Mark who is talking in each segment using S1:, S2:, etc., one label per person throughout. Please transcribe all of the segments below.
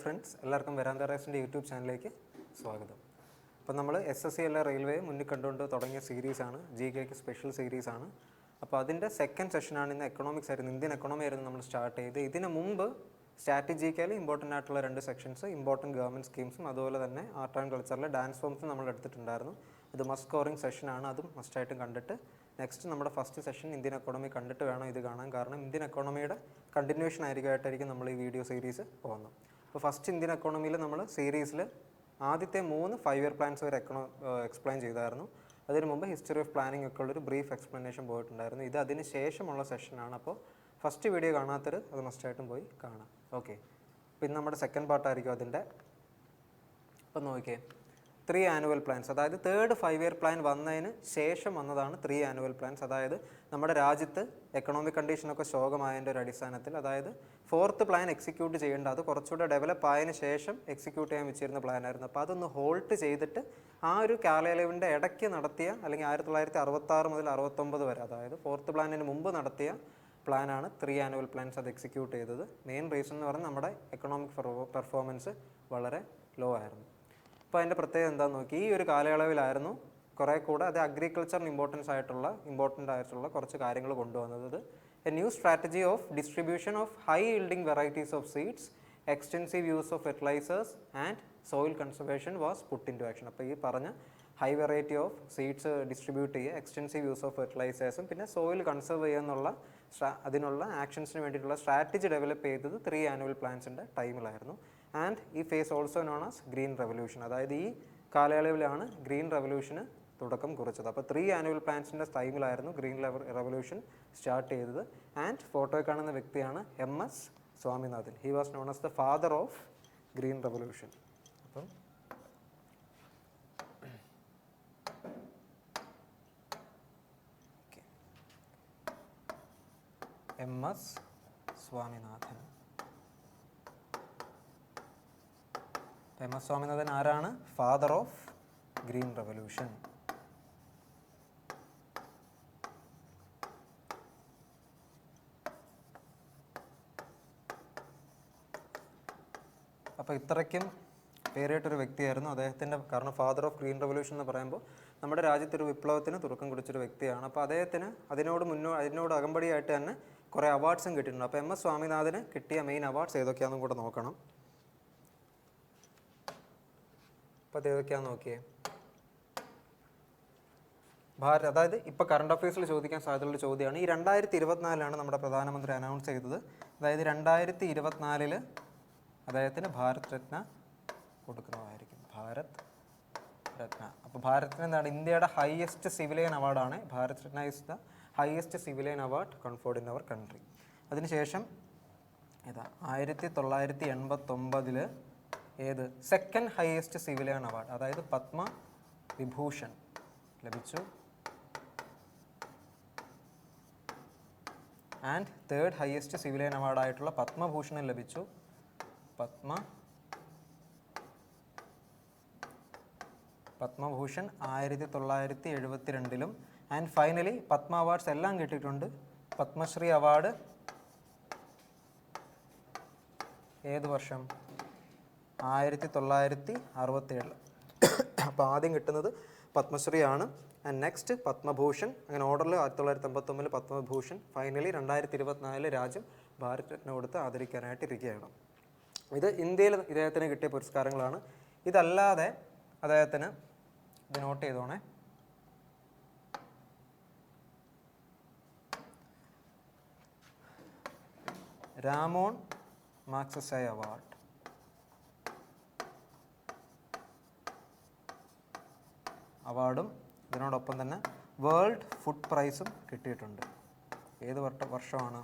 S1: Friends, എല്ലാവർക്കും വരാന്ത റൈസിൻ്റെ YouTube ചാനലിലേക്ക് സ്വാഗതം. അപ്പോൾ നമ്മൾ SSC അല്ല റെയിൽവേ മുന്നിൽ കണ്ടുകൊണ്ട് തുടങ്ങിയ സീരീസാണ്, GK സ്പെഷ്യൽ സീരീസാണ്. അപ്പോൾ അതിൻ്റെ സെക്കൻഡ് സെഷനാണ് ഇന്ന്. എക്കണോമിക്സ് ആയിരുന്നു, ഇന്ത്യൻ എക്കണോമി ആയിരുന്നു നമ്മൾ സ്റ്റാർട്ട് ചെയ്ത്. ഇതിന് മുമ്പ് സ്ട്രാറ്റജിക്കലി ഇമ്പോർട്ടൻ്റ് ആയിട്ടുള്ള 2 സെക്ഷൻസ്, ഇമ്പോർട്ടൻറ്റ് ഗവൺമെൻറ് സ്കീംസും അതുപോലെ തന്നെ ആർട്ട് ആൻഡ് കൾച്ചറിലെ ഡാൻസ് ഫോംസും നമ്മൾ എടുത്തിട്ടുണ്ടായിരുന്നു. ഇത് മസ്റ്റ് സ്കോറിംഗ് സെഷനാണ്, അതും മസ്റ്റായിട്ടും കണ്ടിട്ട് നെക്സ്റ്റ് നമ്മുടെ ഫസ്റ്റ് സെഷൻ ഇന്ത്യൻ എക്കോണമി കണ്ടിട്ട് വേണം ഇത് കാണാൻ. കാരണം ഇന്ത്യൻ എക്കോണമിയുടെ കണ്ടിന്യൂഷൻ ആയിരിക്കും നമ്മൾ ഈ വീഡിയോ സീരീസ് പോകുന്നത്. അപ്പോൾ ഫസ്റ്റ് ഇന്ത്യൻ എക്കോണമിയിൽ നമ്മൾ സീരീസിൽ ആദ്യത്തെ 3 5 ഇയർ പ്ലാൻസ് വരെ എക്സ്പ്ലെയിൻ ചെയ്തായിരുന്നു. അതിന് മുമ്പ് ഹിസ്റ്ററി ഓഫ് പ്ലാനിംഗ് ഒക്കെ ഉള്ളൊരു ബ്രീഫ് എക്സ്പ്ലനേഷൻ പോയിട്ടുണ്ടായിരുന്നു. ഇത് അതിന് ശേഷമുള്ള സെഷനാണ്. അപ്പോൾ ഫസ്റ്റ് വീഡിയോ കാണാത്തവർ അത് മസ്റ്റായിട്ടും പോയി കാണാം. ഓക്കെ, പിന്നെ നമ്മുടെ സെക്കൻഡ് പാർട്ടായിരിക്കും അതിൻ്റെ. അപ്പം നോക്കിയേ, 3 ആനുവൽ പ്ലാൻസ്, അതായത് തേർഡ് 5 ഇയർ പ്ലാൻ വന്നതിന് ശേഷം വന്നതാണ് 3 ആനുവൽ പ്ലാൻസ്. അതായത് നമ്മുടെ രാജ്യത്ത് എക്കണോമിക് കണ്ടീഷനൊക്കെ ശോകമായതിൻ്റെ ഒരു അടിസ്ഥാനത്തിൽ, അതായത് 4th പ്ലാൻ എക്സിക്യൂട്ട് ചെയ്യേണ്ട, അത് കുറച്ചുകൂടെ ഡെവലപ്പ് ആയതിനു ശേഷം എക്സിക്യൂട്ട് ചെയ്യാൻ വെച്ചിരുന്ന പ്ലാനായിരുന്നു. അപ്പോൾ അതൊന്ന് ഹോൾട്ട് ചെയ്തിട്ട് ആ ഒരു കാലയളവിൻ്റെ ഇടയ്ക്ക് നടത്തിയ, അല്ലെങ്കിൽ 1966 മുതൽ 69 വരെ, അതായത് 4th പ്ലാനിന് മുമ്പ് നടത്തിയ പ്ലാനാണ് 3 ആനുവൽ പ്ലാൻസ്. അത് എക്സിക്യൂട്ട് ചെയ്തത് മെയിൻ റീസൺ എന്ന് പറഞ്ഞാൽ നമ്മുടെ എക്കണോമിക് പെർഫോമൻസ് വളരെ ലോ ആയിരുന്നു. അപ്പോൾ അതിൻ്റെ പ്രത്യേകത എന്താണെന്ന് നോക്കി, ഈ ഒരു കാലയളവിലായിരുന്നു കുറേ കൂടെ അത് അഗ്രികൾച്ചറിന് ഇമ്പോർട്ടൻ്റ് ആയിട്ടുള്ള കുറച്ച് കാര്യങ്ങൾ കൊണ്ടുവന്നത്. A new strategy of distribution of high yielding varieties of seeds, extensive use of fertilizers and soil conservation was put into action. അപ്പോൾ ഈ പറഞ്ഞ high variety of seeds distribute ചെയ്യുക, എക്സ്റ്റെൻസീവ് യൂസ് ഓഫ് ഫെർട്ടിലൈസേഴ്സും പിന്നെ soil conserve ചെയ്യുക എന്നുള്ള അതിനുള്ള ആക്ഷൻസിന് വേണ്ടിയിട്ടുള്ള സ്ട്രാറ്റജി ഡെവലപ്പ് ചെയ്തത് 3 ആനുവൽ പ്ലാൻസിൻ്റെ ടൈമിലായിരുന്നു. ആൻഡ് ഈ phase also known as green revolution, അതായത് ഈ കാലയളവിലാണ് ഗ്രീൻ റെവല്യൂഷന് തുടക്കം കുറിച്ചത്. അപ്പോൾ 3 ആനുവൽ പ്ലാൻസിൻ്റെ ടൈമിലായിരുന്നു ഗ്രീൻ റെവല്യൂഷൻ സ്റ്റാർട്ട് ചെയ്തത്. ആൻഡ് ഫോട്ടോയിൽ കാണുന്ന വ്യക്തിയാണ് MS Swaminathan. He was known as the father of green revolution. അപ്പം MS സ്വാമിനാഥൻ. MS സ്വാമിനാഥൻ ആരാണ്? Father of green revolution. അപ്പോൾ ഇത്രയ്ക്കും പേരായിട്ടൊരു വ്യക്തിയായിരുന്നു അദ്ദേഹത്തിൻ്റെ. കാരണം ഫാദർ ഓഫ് ഗ്രീൻ റെവല്യൂഷൻ എന്ന് പറയുമ്പോൾ നമ്മുടെ രാജ്യത്തൊരു വിപ്ലവത്തിന് തുടക്കം കുറിച്ചൊരു വ്യക്തിയാണ്. അപ്പോൾ അദ്ദേഹത്തിന് അതിനോട് അകമ്പടിയായിട്ട് തന്നെ കുറേ അവാർഡ്സും കിട്ടിയിട്ടുണ്ട്. അപ്പോൾ MS സ്വാമിനാഥന് കിട്ടിയ മെയിൻ അവാർഡ്സ് ഏതൊക്കെയാണെന്നും കൂടെ നോക്കണം. അപ്പോൾ അത് ഏതൊക്കെയാണെന്ന് നോക്കിയേ. അതായത് ഇപ്പോൾ കറണ്ട് അഫയേഴ്സിൽ ചോദിക്കാൻ സാധ്യതയുള്ള ചോദ്യമാണ്. ഈ 2024 നമ്മുടെ പ്രധാനമന്ത്രി അനൗൺസ് ചെയ്തത്. അതായത് 2024 അദ്ദേഹത്തിന് ഭാരത് രത്ന കൊടുക്കുന്നതായിരിക്കും. ഭാരത് രത്ന. അപ്പോൾ ഭാരത് രത്ന എന്താണ്? ഇന്ത്യയുടെ ഹയസ്റ്റ് സിവിലിയൻ അവാർഡാണ്. Bharat Ratna is the highest civilian award conferred in our country. അതിനുശേഷം ഏതാ 1989 ഏത് സെക്കൻഡ് ഹയസ്റ്റ് സിവിലിയൻ അവാർഡ്, അതായത് പത്മ വിഭൂഷൺ ലഭിച്ചു. ആൻഡ് തേർഡ് ഹയസ്റ്റ് സിവിലിയൻ അവാർഡായിട്ടുള്ള പത്മഭൂഷണം ലഭിച്ചു. Padma Bhushan 1972 and finally Padma awards എല്ലാം കിട്ടിയിട്ടുണ്ട്. പത്മശ്രീ അവാർഡ് ഏത് വർഷം? 1967. അപ്പോൾ ആദ്യം കിട്ടുന്നത് പത്മശ്രീ ആണ്. ആൻഡ് നെക്സ്റ്റ് പത്മഭൂഷൺ, അങ്ങനെ ഓർഡറിൽ 1959 പത്മഭൂഷൺ, ഫൈനലി 2024 രാജ്യം ഭാരത് രത്ന കൊടുത്ത് ആദരിക്കാനായിട്ട് ഇരിക്കുകയാണ്. ഇത് ഇന്ത്യയിൽ ഇദ്ദേഹത്തിന് കിട്ടിയ പുരസ്കാരങ്ങളാണ്. ഇതല്ലാതെ അദ്ദേഹത്തിന് ഇത് നോട്ട് ചെയ്തോണേ, രാമോൺ മാഗ്സസെ അവാർഡും ഇതിനോടൊപ്പം തന്നെ വേൾഡ് ഫുഡ് പ്രൈസും കിട്ടിയിട്ടുണ്ട്. ഏത് വർഷമാണ്?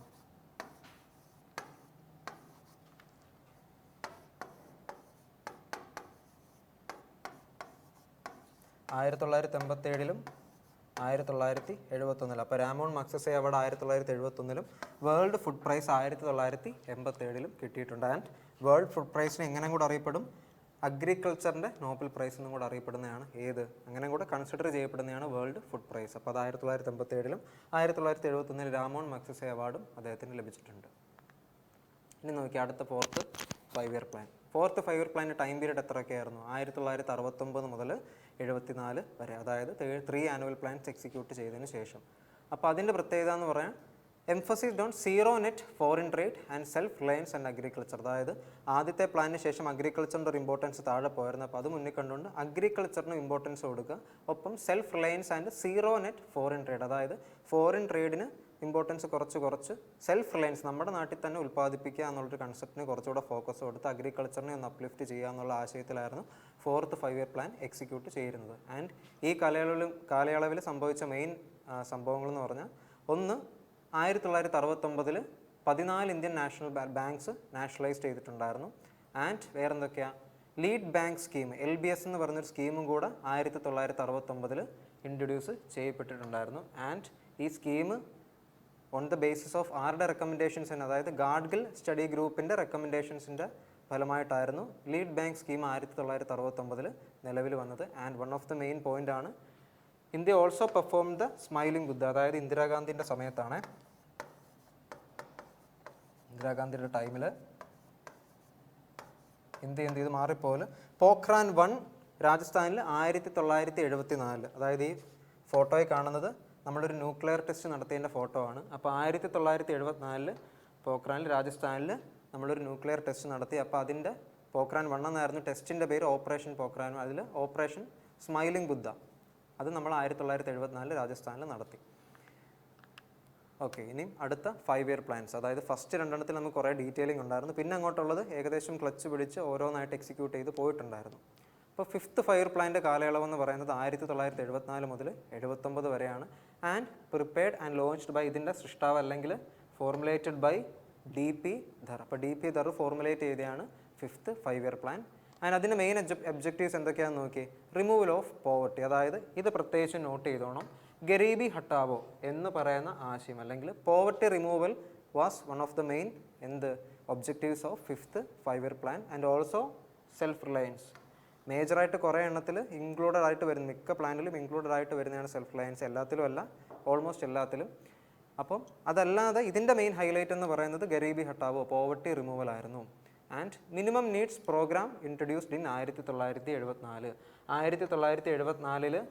S1: 1987 1971. അപ്പോൾ Ramon Magsaysay award 1971 World Food Prize 1987 കിട്ടിയിട്ടുണ്ട്. ആൻഡ് വേൾഡ് ഫുഡ് പ്രൈസിന് എങ്ങനെ കൂടെ അറിയപ്പെടും? അഗ്രികൾച്ചറിൻ്റെ നോബൽ പ്രൈസ് എന്നും കൂടെ അറിയപ്പെടുന്നതാണ്. ഏത് അങ്ങനെ കൂടെ കൺസിഡർ ചെയ്യപ്പെടുന്നതാണ് വേൾഡ് ഫുഡ് പ്രൈസ്. അപ്പോൾ അത് 1987 1971 രാമോൺ മാഗ്സസെ അവാർഡും അദ്ദേഹത്തിന് ലഭിച്ചിട്ടുണ്ട്. ഇനി നോക്കി അടുത്ത 4th 5 year plan. Fourth 5 year പ്ലാനിൻ്റെ ടൈം പീരീഡ് എത്രയൊക്കെയായിരുന്നു? 1969 മുതൽ 74 വരെ, അതായത് 3 ആനുവൽ പ്ലാൻസ് എക്സിക്യൂട്ട് ചെയ്തതിന് ശേഷം. അപ്പോൾ അതിൻ്റെ പ്രത്യേകത എന്ന് പറയാൻ emphasised on zero net foreign trade and self reliance and agriculture. അതായത് ആദ്യത്തെ പ്ലാനിന് ശേഷം അഗ്രികൾച്ചറിൻ്റെ ഒരു ഇമ്പോർട്ടൻസ് താഴെ പോയിരുന്നു. അപ്പോൾ അത് മുന്നിൽ കണ്ടുകൊണ്ട് അഗ്രികൾച്ചറിന് ഇമ്പോർട്ടൻസ് കൊടുക്കുക, ഒപ്പം self reliance and zero net foreign trade, അതായത് ഫോറിൻ ട്രേഡിന് ഇമ്പോർട്ടൻസ് കുറച്ച് സെൽഫ് റിലയൻസ് നമ്മുടെ നാട്ടിൽ തന്നെ ഉൽപ്പാദിപ്പിക്കുക എന്നുള്ളൊരു കൺസെപ്റ്റിന് കുറച്ചുകൂടെ ഫോക്കസ് കൊടുത്ത് അഗ്രികൾച്ചറിനെ ഒന്ന് അപ്ലിഫ്റ്റ് ചെയ്യുക എന്നുള്ള ആശയത്തിലായിരുന്നു ഫോർത്ത് 5 ഇയർ പ്ലാൻ എക്സിക്യൂട്ട് ചെയ്യുന്നത്. ആൻഡ് ഈ കാലയളവിൽ സംഭവിച്ച മെയിൻ സംഭവങ്ങൾ എന്ന് പറഞ്ഞാൽ, ഒന്ന് 1969 14 ഇന്ത്യൻ നാഷണൽ ബാങ്ക്സ് നാഷണലൈസ് ചെയ്തിട്ടുണ്ടായിരുന്നു. ആൻഡ് വേറെന്തൊക്കെയാണ്, ലീഡ് ബാങ്ക് സ്കീം LBS എന്ന് പറഞ്ഞൊരു സ്കീമും കൂടെ 1969 ഇൻട്രൊഡ്യൂസ് ചെയ്യപ്പെട്ടിട്ടുണ്ടായിരുന്നു. ആൻഡ് ഈ scheme on the basis of ആരുടെ റെക്കമെൻഡേഷൻസ്, അതായത് ഗാഡ്ഗിൽ സ്റ്റഡി ഗ്രൂപ്പിൻ്റെ റെക്കമെൻഡേഷൻസിൻ്റെ ഫലമായിട്ടായിരുന്നു ലീഡ് ബാങ്ക് സ്കീം 1969 നിലവിൽ വന്നത്. And one of the main point ആണ്, India also perform the smiling Buddha, അതായത് ഇന്ദിരാഗാന്ധിൻ്റെ സമയത്താണ്, ഇന്ദിരാഗാന്ധിയുടെ ടൈമിൽ ഇന്ത്യ എന്ത് ചെയ്ത് മാറിപ്പോലെ പോഖ്രാൻ 1 രാജസ്ഥാനിൽ 1974, അതായത് ഈ ഫോട്ടോയിൽ കാണുന്നത് നമ്മളൊരു ന്യൂക്ലിയർ ടെസ്റ്റ് നടത്തിയതിൻ്റെ ഫോട്ടോ ആണ്. അപ്പോൾ 1974 പോഖ്രാനിൽ രാജസ്ഥാനിൽ നമ്മളൊരു ന്യൂക്ലിയർ ടെസ്റ്റ് നടത്തി. അപ്പോൾ അതിൻ്റെ പോഖ്രാൻ 1 എന്നായിരുന്നു ടെസ്റ്റിൻ്റെ പേര്, ഓപ്പറേഷൻ പോഖ്രാൻ. അതിൽ ഓപ്പറേഷൻ സ്മൈലിംഗ് ബുദ്ധ അത് നമ്മൾ 1974 രാജസ്ഥാനിൽ നടത്തി. ഓക്കെ, ഇനിയും അടുത്ത 5 ഇയർ പ്ലാൻസ്, അതായത് ഫസ്റ്റ് 2 നമുക്ക് കുറേ ഡീറ്റെയിലിംഗ് ഉണ്ടായിരുന്നു, പിന്നെ അങ്ങോട്ടുള്ളത് ഏകദേശം ക്ലച്ച് പിടിച്ച് ഓരോന്നായിട്ട് എക്സിക്യൂട്ട് ചെയ്ത് പോയിട്ടുണ്ടായിരുന്നു. അപ്പോൾ ഫിഫ്ത്ത് 5 ഇയർ പ്ലാൻ്റെ കാലയളവെന്ന് പറയുന്നത് 1974 മുതൽ 79 വരെയാണ്. And prepared and launched by, ഇതിൻ്റെ സൃഷ്ടാവ് അല്ലെങ്കിൽ ഫോർമുലേറ്റഡ് ബൈ DP ധർ. അപ്പോൾ DP ധർ ഫോർമുലേറ്റ് ചെയ്തതാണ് ഫിഫ്ത്ത് 5 ഇയർ പ്ലാൻ. ആൻഡ് അതിൻ്റെ മെയിൻ ഒബ്ജക്റ്റീവ്സ് എന്തൊക്കെയാണെന്ന് നോക്കി. റിമൂവൽ ഓഫ് പോവർട്ടി, അതായത് ഇത് പ്രത്യേകിച്ച് നോട്ട് ചെയ്തോണം, ഗരീബി ഹട്ടാവോ എന്ന് പറയുന്ന ആശയം, അല്ലെങ്കിൽ poverty removal was one of the main objectives of fifth 5 year plan. And also self reliance, മേജറായിട്ട് കുറേ എണ്ണത്തിൽ ഇൻക്ലൂഡഡ് ആയിട്ട് വരുന്ന, മിക്ക പ്ലാനിലും ഇൻക്ലൂഡഡ് ആയിട്ട് വരുന്നതാണ് സെൽഫ് റിലയൻസ്, എല്ലാത്തിലും അല്ല, ഓൾമോസ്റ്റ് എല്ലാത്തിലും. അപ്പം അതല്ലാതെ ഇതിൻ്റെ മെയിൻ ഹൈലൈറ്റ് എന്ന് പറയുന്നത് ഗരീബി ഹട്ടാവോ, പോവർട്ടി റിമൂവൽ ആയിരുന്നു. And minimum needs program introduced in 1974. 1974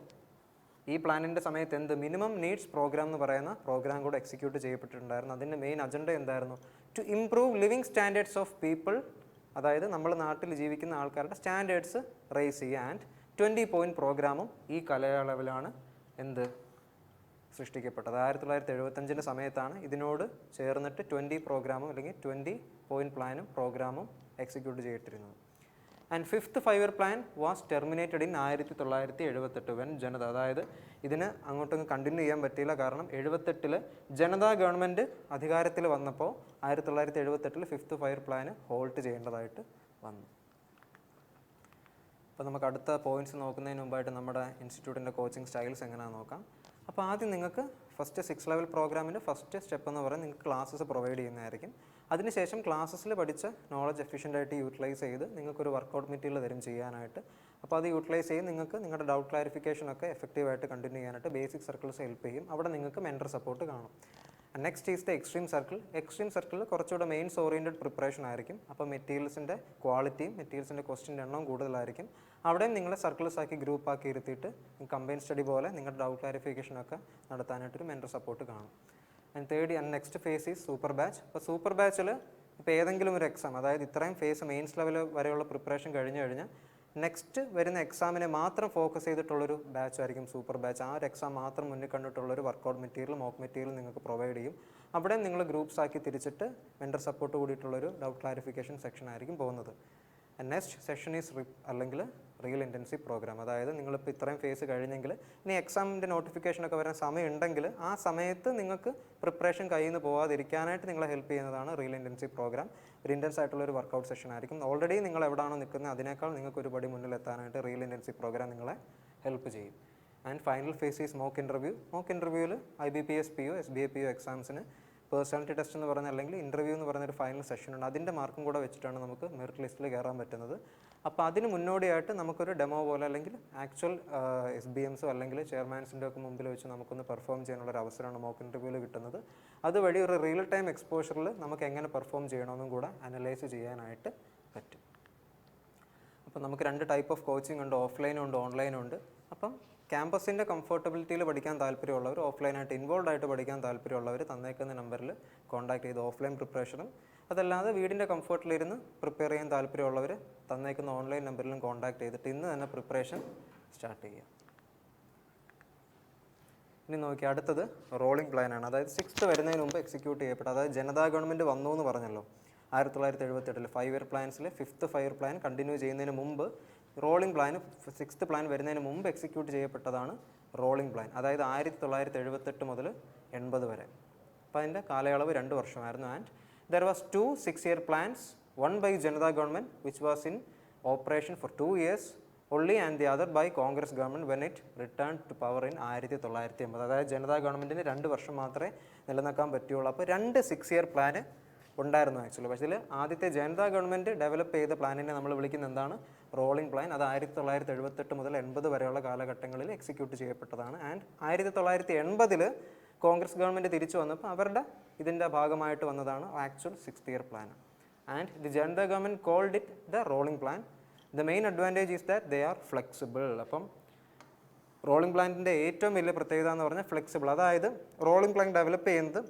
S1: ഈ പ്ലാനിൻ്റെ സമയത്ത് മിനിമം നീഡ്സ് പ്രോഗ്രാം എന്ന് പറയുന്ന പ്രോഗ്രാം കൂടെ എക്സിക്യൂട്ട് ചെയ്യപ്പെട്ടിട്ടുണ്ടായിരുന്നു. അതിൻ്റെ മെയിൻ അജണ്ട എന്തായിരുന്നു? To improve living standards of people, അതായത് നമ്മുടെ നാട്ടിൽ ജീവിക്കുന്ന ആൾക്കാരുടെ സ്റ്റാൻഡേർഡ്സ് റേസ് ചെയ്യുക. ആൻഡ് 20 പോയിൻറ്റ് പ്രോഗ്രാമും ഈ കാലയളവിലാണ് സൃഷ്ടിക്കപ്പെട്ടത്. 1975 സമയത്താണ് ഇതിനോട് ചേർന്നിട്ട് 20 പ്രോഗ്രാമും അല്ലെങ്കിൽ 20 പോയിൻറ്റ് പ്ലാനും പ്രോഗ്രാമും എക്സിക്യൂട്ട് ചെയ്തിട്ടിരുന്നത്. And fifth 5 year plan was terminated in 1978 when Janata, അതായത് ഇതിന് അങ്ങോട്ടൊന്നും കണ്ടിന്യൂ ചെയ്യാൻ പറ്റിയില്ല, കാരണം 78 ജനതാ ഗവൺമെൻറ് അധികാരത്തിൽ വന്നപ്പോൾ 1978 ഫിഫ്ത്ത് 5 ഇയർ പ്ലാന് ഹോൾട്ട് ചെയ്യേണ്ടതായിട്ട് വന്നു. അപ്പോൾ നമുക്ക് അടുത്ത പോയിൻറ്റ്സ് നോക്കുന്നതിന് മുമ്പായിട്ട് നമ്മുടെ ഇൻസ്റ്റിറ്റ്യൂട്ടിൻ്റെ കോച്ചിങ് സ്റ്റൈൽസ് എങ്ങനെയാണെന്ന് നോക്കാം. അപ്പോൾ ആദ്യം നിങ്ങൾക്ക് ഫസ്റ്റ് 6 ലെവൽ പ്രോഗ്രാമിൻ്റെ ഫസ്റ്റ് സ്റ്റെപ്പ് എന്ന് പറയുന്നത് നിങ്ങൾക്ക് ക്ലാസ്സസ് പ്രൊവൈഡ് ചെയ്യുന്നതായിരിക്കും. അതിനുശേഷം ക്ലാസ്സസിൽ പഠിച്ച നോളജ് എഫിഷ്യൻ്റായിട്ട് യൂട്ടിലൈസ് ചെയ്ത് നിങ്ങൾക്കൊരു വർക്കൗട്ട് മെറ്റീരിയൽ തരും ചെയ്യാനായിട്ട്. അപ്പോൾ അത് യൂട്ടിലൈസ് ചെയ്ത് നിങ്ങൾക്ക് നിങ്ങളുടെ ഡൗട്ട് ക്ലാരിഫിക്കേഷനൊക്കെ എഫക്റ്റീവായിട്ട് കണ്ടിന്യൂ ചെയ്യാനായിട്ട് ബേസിക് സർക്കിൾസ് ഹെൽപ്പ് ചെയ്യും. അവിടെ നിങ്ങൾക്ക് മെൻറ്റർ സപ്പോർട്ട് കാണും. Next is the extreme circle. Extreme സർക്കിളിൽ കുറച്ചുകൂടെ മെയിൻസ് ഓറിയൻറ്റഡ് പ്രിപ്പറേഷൻ ആയിരിക്കും. അപ്പോൾ മെറ്റീരിയൽസിൻ്റെ ക്വാളിറ്റിയും മെറ്റീരിയൽസിൻ്റെ ക്വസ്റ്റിൻ്റെ എണ്ണവും കൂടുതലായിരിക്കും. അവിടെയും നിങ്ങളെ സർക്കിൾസ് ആക്കി ഗ്രൂപ്പാക്കി ഇരുത്തിയിട്ട് കമ്പൈൻ സ്റ്റഡി പോലെ നിങ്ങളുടെ ഡൗട്ട് ക്ലാരിഫിക്കേഷനൊക്കെ നടത്താനായിട്ടൊരു മെൻറ്റർ സപ്പോർട്ട് കാണും. And third and next phase is super batch. അപ്പോൾ സൂപ്പർ ബാച്ചിൽ ഇപ്പോൾ ഏതെങ്കിലും ഒരു എക്സാം, അതായത് ഇത്രയും ഫേസ് മെയിൻസ് ലെവൽ വരെയുള്ള പ്രിപ്പറേഷൻ കഴിഞ്ഞ് കഴിഞ്ഞാൽ നെക്സ്റ്റ് വരുന്ന എക്സാമിനെ മാത്രം ഫോക്കസ് ചെയ്തിട്ടുള്ളൊരു ബാച്ചായിരിക്കും സൂപ്പർ ബാച്ച്. ആ ഒരു എക്സാം മാത്രം മുന്നിൽ കണ്ടിട്ടുള്ളൊരു വർക്കൗട്ട് മെറ്റീരിയൽ, മോക്ക് മെറ്റീരിയൽ നിങ്ങൾക്ക് പ്രൊവൈഡ് ചെയ്യും. അവിടെ നിങ്ങൾ ഗ്രൂപ്പ്സ് ആക്കി തിരിച്ചിട്ട് മെൻറ്റർ സപ്പോർട്ട് കൂടിയിട്ടുള്ളൊരു ഡൗട്ട് ക്ലാരിഫിക്കേഷൻ സെക്ഷൻ ആയിരിക്കും പോകുന്നത്. നെക്സ്റ്റ് സെഷൻ ഈസ് അല്ലെങ്കിൽ റിയൽ ഇൻറ്റൻസീവ് പ്രോഗ്രാം. അതായത് നിങ്ങളിപ്പോൾ ഇത്രയും ഫേസ് കഴിഞ്ഞെങ്കിൽ ഇനി എക്സാമിൻ്റെ നോട്ടിഫിക്കേഷനൊക്കെ വരാൻ സമയം ഉണ്ടെങ്കിൽ ആ സമയത്ത് നിങ്ങൾക്ക് പ്രിപ്പറേഷൻ കയ്യിൽ നിന്ന് പോകാതിരിക്കാനായിട്ട് നിങ്ങളെ ഹെൽപ്പ് ചെയ്യുന്നതാണ് റിയൽ ഇൻറ്റൻസീവ് പ്രോഗ്രാം. ഒരു ഇൻറ്റൻസ് ആയിട്ടുള്ളൊരു വർക്കൗട്ട് സെഷൻ ആയിരിക്കും. ഓൾറെഡി നിങ്ങൾ എവിടെയാണോ നിൽക്കുന്നത് അതിനേക്കാൾ നിങ്ങൾക്ക് ഒരു പടി മുന്നിലെത്താനായിട്ട് റിയൽ ഇൻറ്റൻസീവ് പ്രോഗ്രാം നിങ്ങളെ ഹെൽപ്പ് ചെയ്യും. And final phase is mock interview. Mock ഇൻ്റർവ്യൂവിൽ IBPS PO SBA PO എക്സാംസിന് പേഴ്സണാലിറ്റി ടെസ്റ്റ് എന്ന് പറയുന്നത് അല്ലെങ്കിൽ ഇൻ്റർവ്യൂ എന്ന് പറയുന്നൊരു ഫൈനൽ സെഷൻ ഉണ്ട്. അതിൻ്റെ മാർക്കും കൂടെ വെച്ചിട്ടാണ് നമുക്ക് മെറിറ്റ് ലിസ്റ്റിൽ കയറാൻ പറ്റുന്നത്. അപ്പോൾ അതിന് മുന്നോടിയായിട്ട് നമുക്കൊരു ഡെമോ പോലെ അല്ലെങ്കിൽ ആക്ച്വൽ SBMസോ അല്ലെങ്കിൽ ചെയർമാൻസിൻ്റെ ഒക്കെ മുമ്പിൽ വെച്ച് നമുക്കൊന്ന് പെർഫോം ചെയ്യാനുള്ളൊരു അവസരമാണ് മോക്ക് ഇൻ്റർവ്യൂവിൽ കിട്ടുന്നത്. അതുവഴി ഒരു റിയൽ ടൈം എക്സ്പോഷറിൽ നമുക്ക് എങ്ങനെ പെർഫോം ചെയ്യണമെന്നും കൂടെ അനലൈസ് ചെയ്യാനായിട്ട് പറ്റും. അപ്പം നമുക്ക് 2 ടൈപ്പ് ഓഫ് കോച്ചിങ് ഉണ്ട്, ഓഫ്ലൈനും ഉണ്ട് ഓൺലൈനും ഉണ്ട്. അപ്പം ക്യാമ്പസിൻ്റെ കംഫർട്ടബിലിറ്റിയിൽ പഠിക്കാൻ താല്പര്യമുള്ളവർ, ഓഫ്ലൈനായിട്ട് ഇൻവോൾവ് ആയിട്ട് പഠിക്കാൻ താല്പര്യമുള്ളവർ തന്നേക്കുന്ന നമ്പറിൽ കോൺടാക്ട് ചെയ്ത് ഓഫ്ലൈൻ പ്രിപ്പറേഷനും, അതല്ലാതെ വീടിൻ്റെ കംഫർട്ടിലിരുന്ന് പ്രിപ്പയർ ചെയ്യാൻ താല്പര്യമുള്ളവർ തന്നേക്കുന്ന ഓൺലൈൻ നമ്പറിലും കോൺടാക്ട് ചെയ്തിട്ട് ഇന്ന് തന്നെ പ്രിപ്പറേഷൻ സ്റ്റാർട്ട് ചെയ്യുക. ഇനി നോക്കി അടുത്തത് റോളിംഗ് പ്ലാനാണ്. അതായത് 6th വരുന്നതിന് മുമ്പ് എക്സിക്യൂട്ട് ചെയ്യപ്പെട്ട, അതായത് ജനതാ ഗവൺമെൻറ് വന്നു എന്ന് പറഞ്ഞല്ലോ 1978 5 ഇയർ പ്ലാൻസിൽ 5th 5 ഇയർ പ്ലാൻ കണ്ടിന്യൂ ചെയ്യുന്നതിന് മുമ്പ് റോളിംഗ് പ്ലാൻ 6th പ്ലാൻ വരുന്നതിന് മുമ്പ് എക്സിക്യൂട്ട് ചെയ്യപ്പെട്ടതാണ് റോളിംഗ് പ്ലാൻ. അതായത് 1978 മുതൽ 80 വരെ. അപ്പോൾ അതിൻ്റെ കാലയളവ് 2 വർഷമായിരുന്നു. And there was 2 6 year plans, one by Janata government which was in operation for 2 years only and the other by Congress government when it returned to power in 1980. അതായത് ജനതാ ഗവൺമെൻറ്റിന് 2 വർഷം മാത്രമേ നിലനിൽക്കാൻ പറ്റുള്ളൂ. അപ്പോൾ 2 6 ഇയർ പ്ലാന് ഉണ്ടായിരുന്നു ആക്ച്വലി. പക്ഷേ ഇതിൽ ആദ്യത്തെ ജനതാ ഗവൺമെൻറ് ഡെവലപ്പ് ചെയ്ത പ്ലാനിനെ നമ്മൾ വിളിക്കുന്ന എന്താണ്? Rolling plan. അത് 1978 മുതൽ 80 വരെയുള്ള കാലഘട്ടങ്ങളിൽ എക്സിക്യൂട്ട് ചെയ്യപ്പെട്ടതാണ്. ആൻഡ് 1980 കോൺഗ്രസ് ഗവൺമെൻറ് തിരിച്ചു വന്നപ്പോൾ അവരുടെ ഇതിൻ്റെ ഭാഗമായിട്ട് വന്നതാണ് actual 6th year plan. And the Janata government called it the rolling plan. The main advantage is that they are flexible. അപ്പം റോളിംഗ് പ്ലാനിൻ്റെ ഏറ്റവും വലിയ പ്രത്യേകത എന്ന് പറഞ്ഞാൽ ഫ്ലെക്സിബിൾ. അതായത് റോളിംഗ് പ്ലാൻ ഡെവലപ്പ് ചെയ്യുന്നത്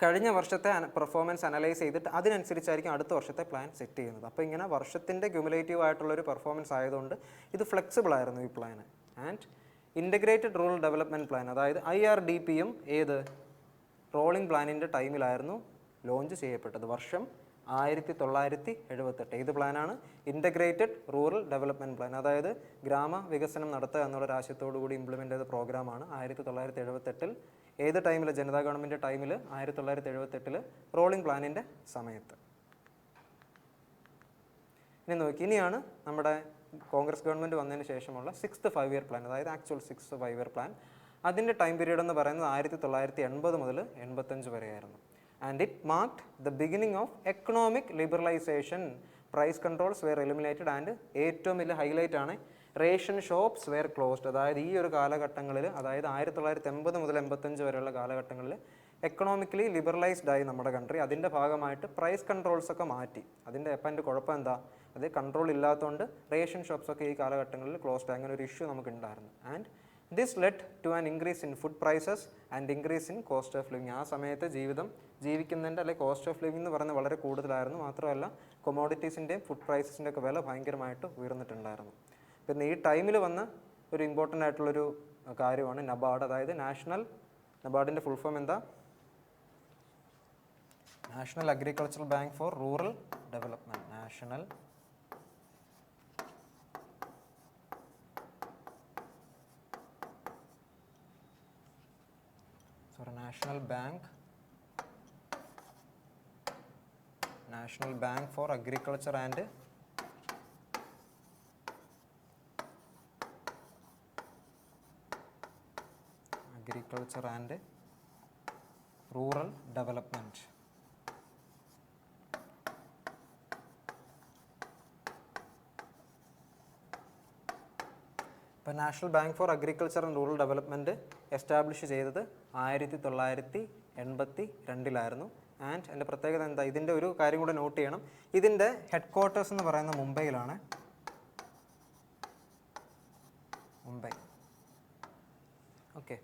S1: കഴിഞ്ഞ വർഷത്തെ പെർഫോമൻസ് അനലൈസ് ചെയ്തിട്ട് അതിനനുസരിച്ചായിരിക്കും അടുത്ത വർഷത്തെ പ്ലാൻ സെറ്റ് ചെയ്യുന്നത്. അപ്പോൾ ഇങ്ങനെ വർഷത്തിൻ്റെ ക്യുമുലേറ്റീവ് ആയിട്ടുള്ളൊരു പെർഫോമൻസ് ആയതുകൊണ്ട് ഇത് ഫ്ലെക്സിബിൾ ആയിരുന്നു ഈ plan. And integrated rural development plan, അതായത് IRDPയും ഏത് റോളിംഗ് പ്ലാനിൻ്റെ ടൈമിലായിരുന്നു ലോഞ്ച് ചെയ്യപ്പെട്ടത്. വർഷം 1978. ഇത് പ്ലാനാണ് ഇൻ്റഗ്രേറ്റഡ് റൂറൽ ഡെവലപ്മെൻറ്റ് പ്ലാൻ. അതായത് ഗ്രാമ വികസനം നടത്തുക എന്നുള്ള ആശയത്തോടു കൂടി ഇംപ്ലിമെൻ്റ് ചെയ്ത പ്രോഗ്രാമാണ് 1978. ഏത് ടൈമിൽ? ജനതാ ഗവൺമെൻറ് ടൈമിൽ 1978 റോളിംഗ് പ്ലാനിൻ്റെ സമയത്ത്. ഇനി നോക്കി, ഇനിയാണ് നമ്മുടെ കോൺഗ്രസ് ഗവൺമെൻറ് വന്നതിന് ശേഷമുള്ള 6th 5 ഇയർ പ്ലാൻ, അതായത് ആക്ച്വൽ 6th 5 ഇയർ പ്ലാൻ. അതിൻ്റെ ടൈം പീരീഡ് എന്ന് പറയുന്നത് 1980 മുതൽ 85 വരെയായിരുന്നു. And it marked the beginning of economic liberalisation. Price controls were eliminated and ഏറ്റവും വലിയ ഹൈലൈറ്റ് ആണ് റേഷൻ ഷോപ്സ് വെയർ ക്ലോസ്ഡ്. അതായത് ഈ ഒരു കാലഘട്ടങ്ങളിൽ, അതായത് 1980 മുതൽ 85 വരെയുള്ള കാലഘട്ടങ്ങളിൽ എക്കണോമിക്കലി ലിബറലൈസ്ഡ് ആയി നമ്മുടെ കൺട്രി. അതിൻ്റെ ഭാഗമായിട്ട് പ്രൈസ് കൺട്രോൾസ് ഒക്കെ മാറ്റി. അതിൻ്റെ അതിൻ്റെ കുഴപ്പം എന്താ? അത് കൺട്രോൾ ഇല്ലാത്തതുകൊണ്ട് റേഷൻ ഷോപ്സ് ഒക്കെ ഈ കാലഘട്ടങ്ങളിൽ ക്ലോസ്ഡ്. അങ്ങനെ ഒരു ഇഷ്യൂ നമുക്കുണ്ടായിരുന്നു. And this led to an increase in food prices and increase in cost of living. ആ സമയത്ത് ജീവിക്കുന്നതിൻ്റെ അല്ലെങ്കിൽ കോസ്റ്റ് ഓഫ് ലിവിങ് എന്ന് പറയുന്നത് വളരെ കൂടുതലായിരുന്നു. മാത്രമല്ല കൊമോഡിറ്റീസിൻ്റെയും ഫുഡ് പ്രൈസസിൻ്റെ ഒക്കെ വില ഭയങ്കരമായിട്ട് ഉയർന്നിട്ടുണ്ടായിരുന്നു. പിന്നെ ഈ ടൈമിൽ വന്ന ഒരു ഇമ്പോർട്ടൻ്റ് ആയിട്ടുള്ളൊരു കാര്യമാണ് നബാർഡ്. അതായത് നബാർഡിൻ്റെ ഫുൾ ഫോം എന്താ? National agricultural bank for rural development. National bank for agriculture and rural development. ഇപ്പോൾ national bank for agriculture and rural development establish ചെയ്തത് 1982 ആൻഡ് എൻ്റെ പ്രത്യേകത എന്താ? ഇതിൻ്റെ ഒരു കാര്യം കൂടെ നോട്ട് ചെയ്യണം. ഇതിൻ്റെ ഹെഡ് ക്വാർട്ടേഴ്സ് എന്ന് പറയുന്നത് മുംബൈയിലാണ്. മുംബൈ. ഓക്കെ,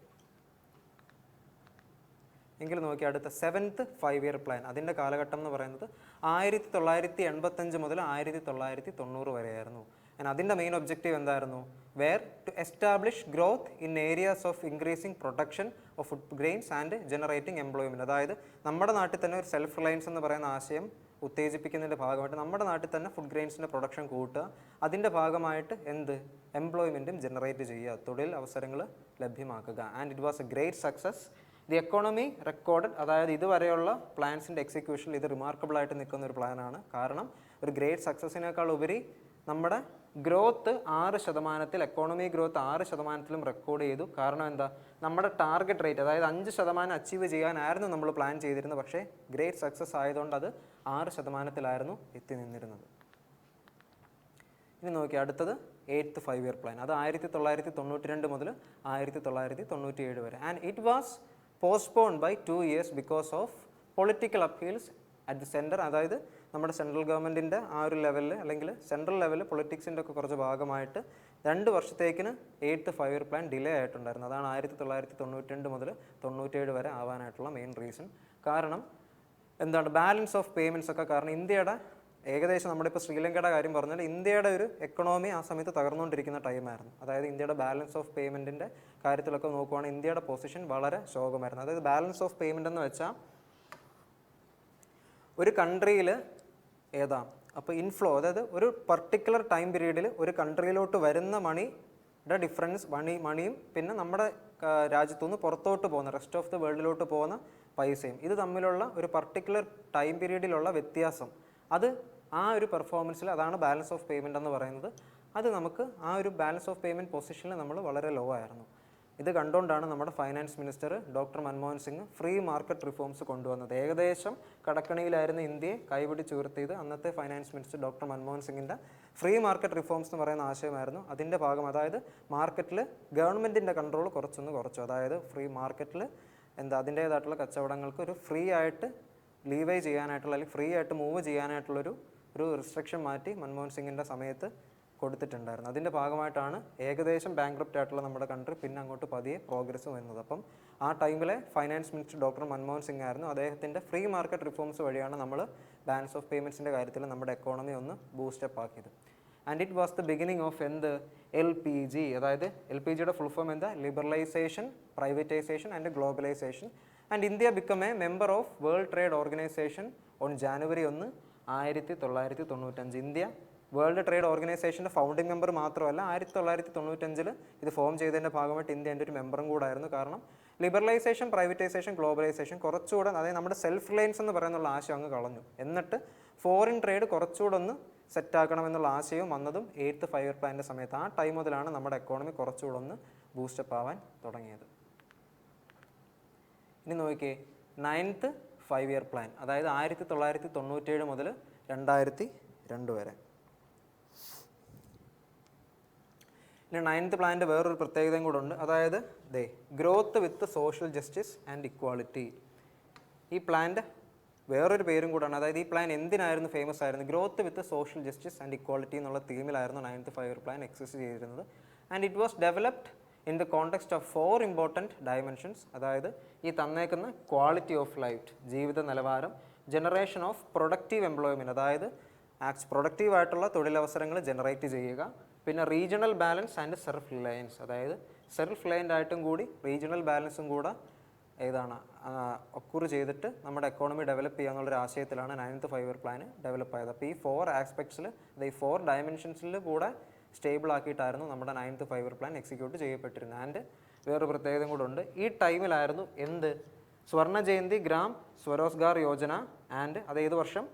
S1: എങ്കിലും നോക്കി അടുത്ത 7th 5 ഇയർ പ്ലാൻ. അതിൻ്റെ കാലഘട്ടം എന്ന് പറയുന്നത് 1985 മുതൽ 1990 വരെയായിരുന്നു. ആൻഡ് അതിൻ്റെ മെയിൻ ഒബ്ജക്റ്റീവ് എന്തായിരുന്നു? Where to establish growth in areas of increasing production of food grains and generating employment. അതായത് നമ്മുടെ നാട്ടിൽ തന്നെ ഒരു സെൽഫ് റിലയൻസ് എന്ന് പറയുന്ന ആശയം ഉത്തേജിപ്പിക്കുന്നതിൻ്റെ ഭാഗമായിട്ട് നമ്മുടെ നാട്ടിൽ തന്നെ ഫുഡ് ഗ്രെയിൻസിൻ്റെ പ്രൊഡക്ഷൻ കൂട്ടുക. അതിൻ്റെ ഭാഗമായിട്ട് എംപ്ലോയ്മെൻറ്റും ജനറേറ്റ് ചെയ്യുക, തൊഴിൽ അവസരങ്ങൾ ലഭ്യമാക്കുക. And it was A great success. The economy recorded, അതായത് ഇതുവരെയുള്ള പ്ലാൻസിൻ്റെ എക്സിക്യൂഷനിൽ ഇത് റിമാർക്കബിൾ ആയിട്ട് നിൽക്കുന്ന ഒരു പ്ലാനാണ്. കാരണം ഒരു ഗ്രേറ്റ് സക്സസിനേക്കാൾ ഉപരി നമ്മുടെ ഗ്രോത്ത് 6%, എക്കോണമി ഗ്രോത്ത് 6%-ലും റെക്കോർഡ് ചെയ്തു. കാരണം എന്താ? നമ്മുടെ ടാർഗറ്റ് റേറ്റ്, അതായത് 5% അച്ചീവ് ചെയ്യാനായിരുന്നു നമ്മൾ പ്ലാൻ ചെയ്തിരുന്നത്. പക്ഷേ ഗ്രേറ്റ് സക്സസ് ആയതുകൊണ്ട് അത് 6%-ലായിരുന്നു എത്തി നിന്നിരുന്നത്. ഇനി നോക്കി അടുത്തത് 8th 5 ഇയർ പ്ലാൻ. അത് 1992 മുതൽ 1997 വരെ. And it was postponed by 2 years because of political appeals at the centre. അതായത് നമ്മുടെ സെൻട്രൽ ഗവൺമെൻറ്റിൻ്റെ ആ ഒരു ലെവലിൽ അല്ലെങ്കിൽ സെൻട്രൽ ലെവലിൽ പൊളിറ്റിക്സിൻ്റെ ഒക്കെ കുറച്ച് ഭാഗമായിട്ട് 2 വർഷത്തേക്കിന് 8th 5 ഇയർ പ്ലാൻ ഡിലേ ആയിട്ടുണ്ടായിരുന്നു. അതാണ് 1992 മുതൽ 97 വരെ ആവാനായിട്ടുള്ള മെയിൻ റീസൺ. കാരണം എന്താണ്, ബാലൻസ് ഓഫ് പേയ്മെൻറ്റ്സ് ഒക്കെ കാരണം ഇന്ത്യയുടെ ഏകദേശം നമ്മുടെ ഇപ്പോൾ ശ്രീലങ്കയുടെ കാര്യം പറഞ്ഞാൽ ഇന്ത്യയുടെ ഒരു എക്കണോമി ആ സമയത്ത് തകർന്നുകൊണ്ടിരിക്കുന്ന ടൈമായിരുന്നു. അതായത് ഇന്ത്യയുടെ ബാലൻസ് ഓഫ് പേയ്മെൻറ്റിൻ്റെ കാര്യത്തിലൊക്കെ നോക്കുവാണെങ്കിൽ ഇന്ത്യയുടെ പൊസിഷൻ വളരെ ശോകമായിരുന്നു. അതായത് ബാലൻസ് ഓഫ് പേയ്മെൻ്റ് എന്ന് വെച്ചാൽ ഒരു കൺട്രിയിൽ അപ്പോൾ ഇൻഫ്ലോ, അതായത് ഒരു പർട്ടിക്കുലർ ടൈം പീരീഡിൽ ഒരു കൺട്രിയിലോട്ട് വരുന്ന മണിയുടെ ഡിഫറൻസ്, മണിയും പിന്നെ നമ്മുടെ രാജ്യത്തുനിന്ന് പുറത്തോട്ട് പോകുന്ന റെസ്റ്റ് ഓഫ് ദ വേൾഡിലോട്ട് പോകുന്ന പൈസയും ഇത് തമ്മിലുള്ള ഒരു പർട്ടിക്കുലർ ടൈം പീരീഡിലുള്ള വ്യത്യാസം, അത് ആ ഒരു പെർഫോമൻസിൽ അതാണ് ബാലൻസ് ഓഫ് പേയ്മെൻ്റ് എന്ന് പറയുന്നത്. അത് നമുക്ക് ആ ഒരു ബാലൻസ് ഓഫ് പേയ്മെൻറ്റ് പൊസിഷനിൽ നമ്മൾ വളരെ ലോ ആയിരുന്നു. ഇത് കണ്ടുകൊണ്ടാണ് നമ്മുടെ finance minister doctor Manmohan Singh free market reforms കൊണ്ടുവന്നത്. ഏകദേശം കടക്കണിയിലായിരുന്ന ഇന്ത്യയെ കൈപിടിച്ചുയർത്തിയത് അന്നത്തെ ഫൈനാൻസ് മിനിസ്റ്റർ ഡോക്ടർ മൻമോഹൻ സിംഗിൻ്റെ ഫ്രീ മാർക്കറ്റ് റിഫോംസ് എന്ന് പറയുന്ന ആശയമായിരുന്നു. അതിൻ്റെ ഭാഗം, അതായത് മാർക്കറ്റിൽ ഗവൺമെൻറ്റിൻ്റെ കൺട്രോൾ കുറച്ചു. അതായത് ഫ്രീ മാർക്കറ്റിൽ അതിൻ്റേതായിട്ടുള്ള കച്ചവടങ്ങൾക്ക് ഒരു ഫ്രീ ആയിട്ട് ലീവേ ചെയ്യാനായിട്ടുള്ള അല്ലെങ്കിൽ ഫ്രീ ആയിട്ട് മൂവ് ചെയ്യാനായിട്ടുള്ളൊരു റിസ്ട്രിക്ഷൻ മാറ്റി മൻമോഹൻ സിംഗിൻ്റെ സമയത്ത് കൊടുത്തിട്ടുണ്ടായിരുന്നു. അതിൻ്റെ ഭാഗമായിട്ടാണ് ഏകദേശം ബാങ്ക്രപ്റ്റ് ആയിട്ടുള്ള നമ്മുടെ കൺട്രി പിന്നെ അങ്ങോട്ട് പതിയെ പ്രോഗ്രസ് വരുന്നത്. അപ്പം ആ ടൈമിലെ finance minister doctor Manmohan Singh ആയിരുന്നു. അദ്ദേഹത്തിൻ്റെ ഫ്രീ മാർക്കറ്റ് റിഫോംസ് വഴിയാണ് നമ്മൾ ബാലൻസ് ഓഫ് പേയ്മെൻറ്റ്സിൻ്റെ കാര്യത്തിൽ നമ്മുടെ എക്കോണമി ഒന്ന് ബൂസ്റ്റപ്പ് ആക്കിയത്. And it was the beginning of LPG. അതായത് LPGയുടെ full form liberalisation, privatisation and globalisation. And India become a member of World Trade Organisation on January 1, 1995. India World Trade ഓർഗനൈസേഷൻ്റെ founding member മാത്രമല്ല, 1995 ഇത് form ചെയ്തതിൻ്റെ ഭാഗമായിട്ട് India എൻ്റെ ഒരു മെമ്പറും കൂടായിരുന്നു. കാരണം ലിബറലൈസേഷൻ, പ്രൈവറ്റൈസേഷൻ, ഗ്ലോബലൈസേഷൻ കുറച്ചുകൂടെ, അതായത് നമ്മുടെ സെൽഫ് റിലയൻസ് എന്ന് പറയുന്നുള്ള ആശയം അങ്ങ് കളഞ്ഞു. എന്നിട്ട് ഫോറിൻ ട്രേഡ് കുറച്ചുകൂടെ ഒന്ന് സെറ്റാക്കണമെന്നുള്ള ആശയവും വന്നതും 8th 5 ഇയർ പ്ലാനിൻ്റെ സമയത്ത്. ആ ടൈം മുതലാണ് നമ്മുടെ എക്കോണമി കുറച്ചുകൂടെ ഒന്ന് ബൂസ്റ്റപ്പ് ആവാൻ തുടങ്ങിയത്. ഇനി നോക്കിയേ 9th 5 ഇയർ പ്ലാൻ, അതായത് 1997 മുതൽ 2002 വരെ. ഇനി 9th പ്ലാനിൻ്റെ വേറൊരു പ്രത്യേകതയും കൂടെ ഉണ്ട്. അതായത് growth with social justice and equality. ഈ പ്ലാൻ്റെ വേറൊരു പേരും കൂടാണ്. അതായത് ഈ പ്ലാൻ എന്തിനായിരുന്നു ഫേമസ് ആയിരുന്നു? Growth with social justice and equality എന്നുള്ള തീമിലായിരുന്നു 9th 5 ഇയർ പ്ലാൻ എക്സിസ്റ്റ് ചെയ്തിരുന്നത്. And it was developed in the context of 4 important dimensions. അതായത് ഈ തന്നേക്കുന്ന ക്വാളിറ്റി ഓഫ് ലൈഫ്, ജീവിത നിലവാരം, ജനറേഷൻ ഓഫ് പ്രൊഡക്റ്റീവ് എംപ്ലോയ്മെൻറ്റ്, അതായത് പ്രൊഡക്റ്റീവായിട്ടുള്ള തൊഴിലവസരങ്ങൾ ജനറേറ്റ് ചെയ്യുക, പിന്നെ regional balance and self Reliance. അതായത് സെൽഫ് റിലയൻ്റ് ആയിട്ടും കൂടി റീജിയണൽ ബാലൻസും കൂടെ ഒക്കുറ് ചെയ്തിട്ട് നമ്മുടെ എക്കോണമി ഡെവലപ്പ് ചെയ്യുക എന്നുള്ളൊരു ആശയത്തിലാണ് 9th 5 ഇയർ പ്ലാൻ ഡെവലപ്പ് ആയത്. അപ്പോൾ ഈ 4 ആസ്പെക്ട്സിൽ, ഈ 4 ഡയമെൻഷൻസിൽ കൂടെ സ്റ്റേബിൾ ആക്കിയിട്ടായിരുന്നു നമ്മുടെ 9th 5 ഇയർ പ്ലാൻ എക്സിക്യൂട്ട് ചെയ്യപ്പെട്ടിരുന്നത്. ആൻഡ് വേറൊരു പ്രത്യേകതയും കൂടെ ഉണ്ട്. ഈ ടൈമിലായിരുന്നു സ്വർണ്ണ ജയന്തി ഗ്രാം സ്വരോസ്ഗാർ യോജന. ആൻഡ് അത് ഏത് വർഷം?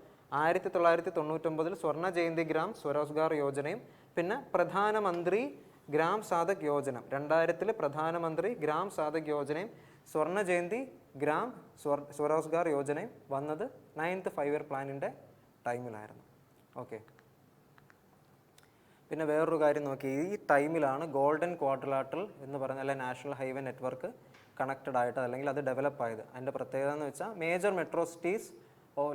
S1: 1999 സ്വർണ്ണ ജയന്തി ഗ്രാം സ്വരോസ്ഗാർ യോജനയും പിന്നെ പ്രധാനമന്ത്രി ഗ്രാം സാധക് യോജന 2000 പ്രധാനമന്ത്രി ഗ്രാം സാധക് യോജനയും സ്വർണ്ണ ജയന്തി ഗ്രാം സ്വരോസ്ഗാർ യോജനയും വന്നത് 9th 5 ഇയർ പ്ലാനിൻ്റെ ടൈമിലായിരുന്നു. ഓക്കെ, പിന്നെ വേറൊരു കാര്യം നോക്കി, ഈ ടൈമിലാണ് ഗോൾഡൻ ക്വാഡ്രിലാറ്ററൽ എന്ന് പറഞ്ഞ അല്ലെ നാഷണൽ ഹൈവേ നെറ്റ്വർക്ക് കണക്റ്റഡ് ആയിട്ട് അല്ലെങ്കിൽ അത് ഡെവലപ്പ് ആയത്. അതിൻ്റെ പ്രത്യേകത എന്ന് വെച്ചാൽ major metro cities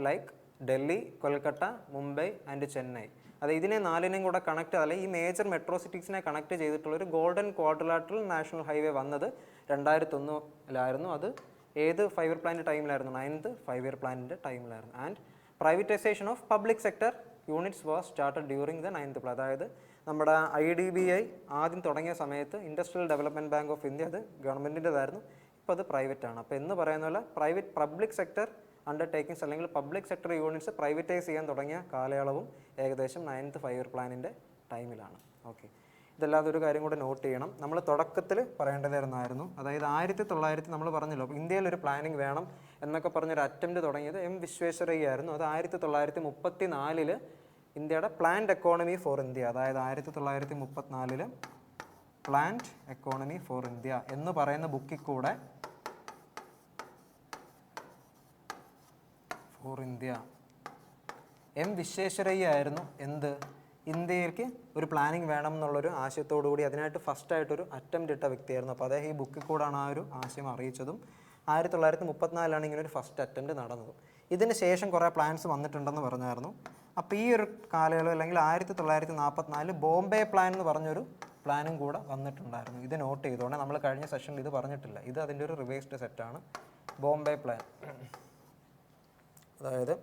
S1: like Delhi, Kolkata, Mumbai and Chennai, അത് ഇതിനെ 4നെയും കൂടെ കണക്ട്, അല്ലെങ്കിൽ ഈ മേജർ മെട്രോ സിറ്റീസിനെ കണക്ട് ചെയ്തിട്ടുള്ളൊരു ഗോൾഡൻ ക്വാഡ്രിലാറ്ററൽ നാഷണൽ ഹൈവേ വന്നത് 2001 അത് ഏത് 5 ഇയർ പ്ലാനിൻ്റെ ടൈമിലായിരുന്നു? 9th 5 ഇയർ പ്ലാനിൻ്റെ ടൈമിലായിരുന്നു. And privatisation of public sector units was started during the 9th plan. അതായത് നമ്മുടെ IDBI ആദ്യം തുടങ്ങിയ സമയത്ത് industrial development bank of India, അത് ഗവൺമെൻറ്റിൻ്റെതായിരുന്നു. ഇപ്പോൾ അത് പ്രൈവറ്റ് ആണ്. അപ്പോൾ എന്ന് പറയുന്ന പോലെ പബ്ലിക് സെക്ടർ അണ്ടർടേക്കിങ്സ് അല്ലെങ്കിൽ പബ്ലിക് സെക്ടർ യൂണിറ്റ്സ് പ്രൈവറ്റൈസ് ചെയ്യാൻ തുടങ്ങിയ കാലയളവും ഏകദേശം 9th 5 ഇയർ പ്ലാനിൻ്റെ ടൈമിലാണ്. ഓക്കെ, ഇതല്ലാതെ ഒരു കാര്യം കൂടെ നോട്ട് ചെയ്യണം. നമ്മൾ തുടക്കത്തിൽ പറയേണ്ടതായിരുന്നു, അതായത് 1900 നമ്മൾ പറഞ്ഞല്ലോ ഇന്ത്യയിലൊരു പ്ലാനിങ് വേണം എന്നൊക്കെ പറഞ്ഞൊരു അറ്റംപ്റ്റ് തുടങ്ങിയത് വിശ്വേശ്വരയ്യ ആയിരുന്നു. അത് 1934 ഇന്ത്യയുടെ പ്ലാൻഡ് എക്കോണമി ഫോർ ഇന്ത്യ, അതായത് 1934 പ്ലാൻഡ് എക്കോണമി ഫോർ ഇന്ത്യ എന്ന് പറയുന്ന ബുക്കിൽ കൂടെ ഫോർ ഇന്ത്യ വിശ്വേശ്വരയ്യ ആയിരുന്നു ഇന്ത്യക്ക് ഒരു പ്ലാനിങ് വേണം എന്നുള്ളൊരു ആശയത്തോടു കൂടി അതിനായിട്ട് ഫസ്റ്റായിട്ടൊരു അറ്റംപ്റ്റ് ഇട്ട വ്യക്തിയായിരുന്നു. അപ്പോൾ അദ്ദേഹം ഈ ബുക്കിൽ കൂടാണ് ആ ഒരു ആശയം അറിയിച്ചതും. 1934 ഇങ്ങനെ ഒരു ഫസ്റ്റ് അറ്റംപ്റ്റ് നടന്നതും. ഇതിന് ശേഷം കുറേ പ്ലാൻസ് വന്നിട്ടുണ്ടെന്ന് പറഞ്ഞായിരുന്നു. അപ്പോൾ ഈ ഒരു കാലയളവ് അല്ലെങ്കിൽ 1944 ബോംബെ പ്ലാൻ എന്ന് പറഞ്ഞൊരു പ്ലാനും കൂടെ വന്നിട്ടുണ്ടായിരുന്നു. ഇത് നോട്ട് ചെയ്തോണേ, നമ്മൾ കഴിഞ്ഞ സെഷനിൽ ഇത് പറഞ്ഞിട്ടില്ല. ഇത് അതിൻ്റെ ഒരു റിവൈസ്ഡ് സെറ്റാണ്, ബോംബെ പ്ലാൻ. അതായത്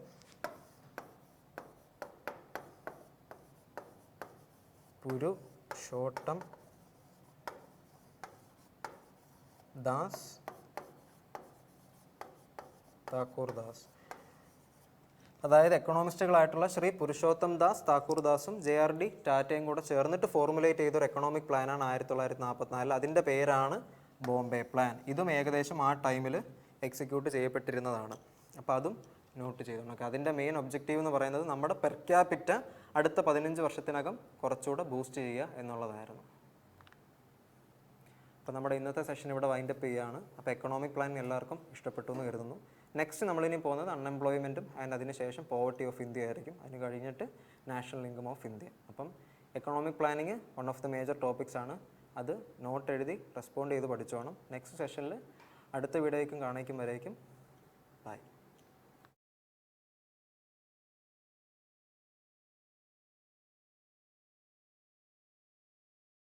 S1: പുരുഷോത്തം ദാസ് താക്കൂർദാസ്, അതായത് എക്കണോമിസ്റ്റുകളായിട്ടുള്ള ശ്രീ പുരുഷോത്തം ദാസ് താക്കൂർദാസും JRD ടാറ്റയും കൂടെ ചേർന്നിട്ട് ഫോർമുലേറ്റ് ചെയ്തൊരു എക്കണോമിക് പ്ലാനാണ് 1944. അതിൻ്റെ പേരാണ് ബോംബെ പ്ലാൻ. ഇതും ഏകദേശം ആ ടൈമിൽ എക്സിക്യൂട്ട് ചെയ്യപ്പെട്ടിരുന്നതാണ്. അപ്പോൾ അതും നോട്ട് ചെയ്തു നോക്കുക. അതിൻ്റെ മെയിൻ ഒബ്ജക്റ്റീവ് എന്ന് പറയുന്നത് നമ്മുടെ പെർ ക്യാപിറ്റ അടുത്ത 15 വർഷത്തിനകം കുറച്ചുകൂടെ ബൂസ്റ്റ് ചെയ്യുക എന്നുള്ളതായിരുന്നു. അപ്പോൾ നമ്മുടെ ഇന്നത്തെ സെഷൻ ഇവിടെ വൈൻഡപ്പ് ചെയ്യുകയാണ്. അപ്പോൾ എക്കണോമിക് പ്ലാൻ എല്ലാവർക്കും ഇഷ്ടപ്പെട്ടു എന്ന് കരുതുന്നു. നെക്സ്റ്റ് നമ്മളിനി പോകുന്നത് അൺഎംപ്ലോയ്മെൻറ്റും ആൻഡ് അതിനുശേഷം പോവർട്ടി ഓഫ് ഇന്ത്യ ആയിരിക്കും. അതിന് കഴിഞ്ഞിട്ട് നാഷണൽ ഇൻകം ഓഫ് ഇന്ത്യ. അപ്പം economic planning one of the major topics ആണ്. അത് നോട്ട് എഴുതി റെസ്പോണ്ട് ചെയ്ത് പഠിച്ചോണം. നെക്സ്റ്റ് സെഷനിൽ അടുത്ത വീഡിയോയ്ക്കും കാണേക്കും വരേക്കും